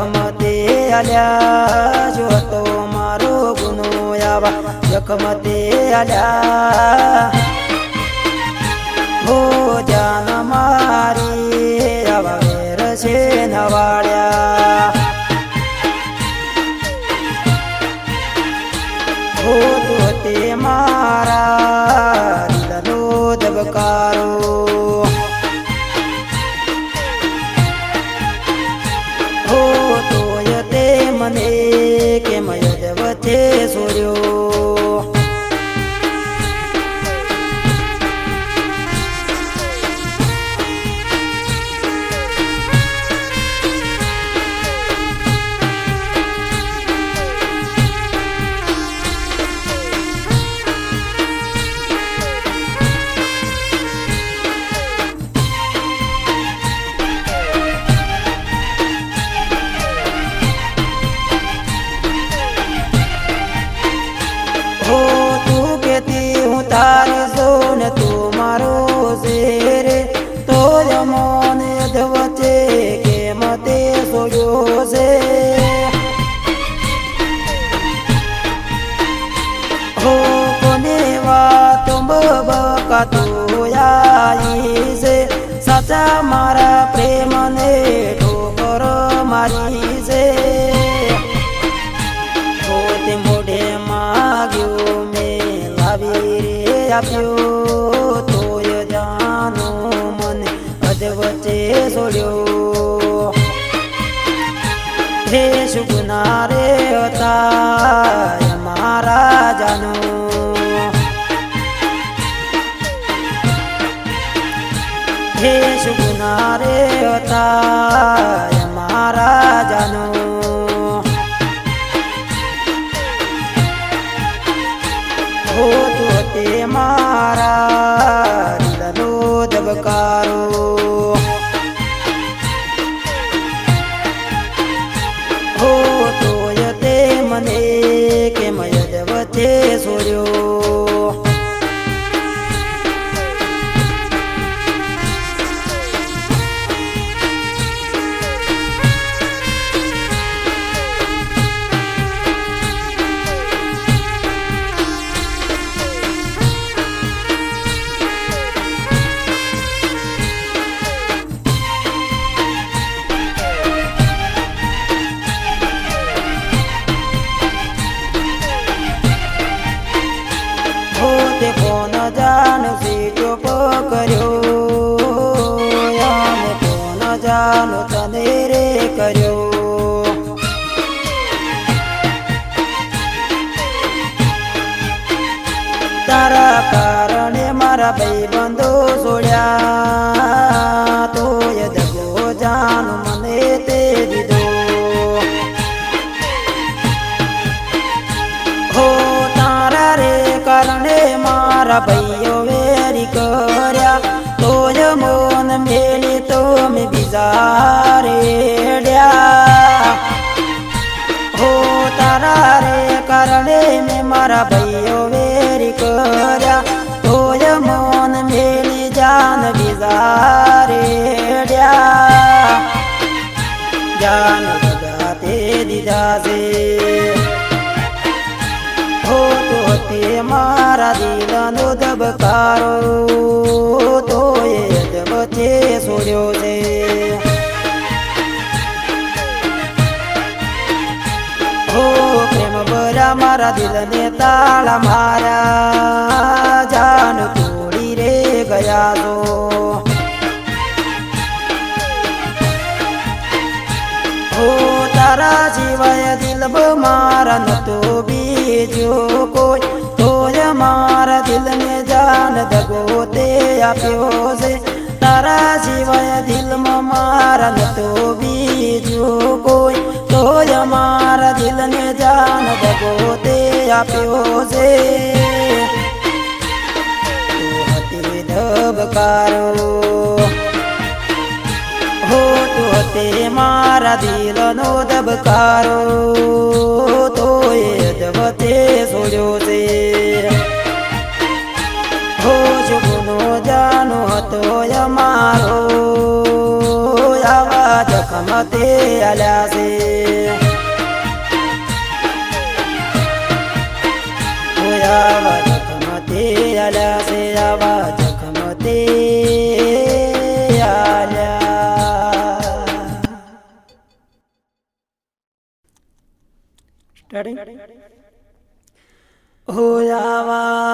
જખમતે આલ્યા જો તો મારો ગુનો આવા જખમતે આલ્યા હો જાન મારી આવા વેર છે નવાડ્યા હો તો તે મારા દિલનો ધબકારો હો તોય તે મને કેમ યદ વચ્ચે સોર્યો તારી સોન તું મારો શેર તો જમોન અધવચ્ચે કેમ તે સોયો છે હો કોને વાત બબકા તું આઈ છે સાચા મારા પ્રેમને ઠોકર મારી છે હો તે મોઢે માગ્યું મેં લાવી આપ્યો તોય જાનો મને અધવચ્ચે છોડ્યો હે સુગુના રે હતા મારા જાનો હે સુગુના રે હતા મારા જાનો હો તો તે મારા દિલનો ધબકારો હો તોય તે મને કેમ યદ વચ્ચે સોર્યો તે કોણ જાન સીટો પકર્યો અને કોણ જાનો તને રે કર્યો તારા કારણે મારા ભાઈબંધો છોડ્યા તોય દગો જાન મને તે દીધો હો તારા રે કારણે મારા ભાઈઓ વેરી કર્યા તોય મોન મેલી તો મેં બીજા રેડ્યા હો તારા રે કારણે મેં મારા ભાઈઓ વેરી કર્યા તોય મોન મેલી જાન બીજા રેડ્યા જાન બધા તે દીધા છે હો તો તે મારા દિલનો ધબકારો તોય વચ્ચે છોડ્યો છે હો પ્રેમ ભર્યા મારા દિલને તાળા મારા જાન તોડી રે ગયા તો હો તારા સિવાય દિલ મારા નતો બીજો કોઈ તોય મારા દિલને જાન દગો તે આપ્યો છે તારા સિવાય દિલમાં મારા નતો બીજો કોઈ તોય મારા દિલને જાન દગો તે આપ્યો છે તું હતી ધબકારો હો તો તે મારા દિલનો ધબકારો તોય વચ્ચે છોડ્યો છે હો જુગનો જાનો હતો અમારો આવા જખમતે આલ્યા છે આવા જખમથી આલ્યા છે આવા જખમથી આલ્યા સ્ટાર્ટિંગ હો આવા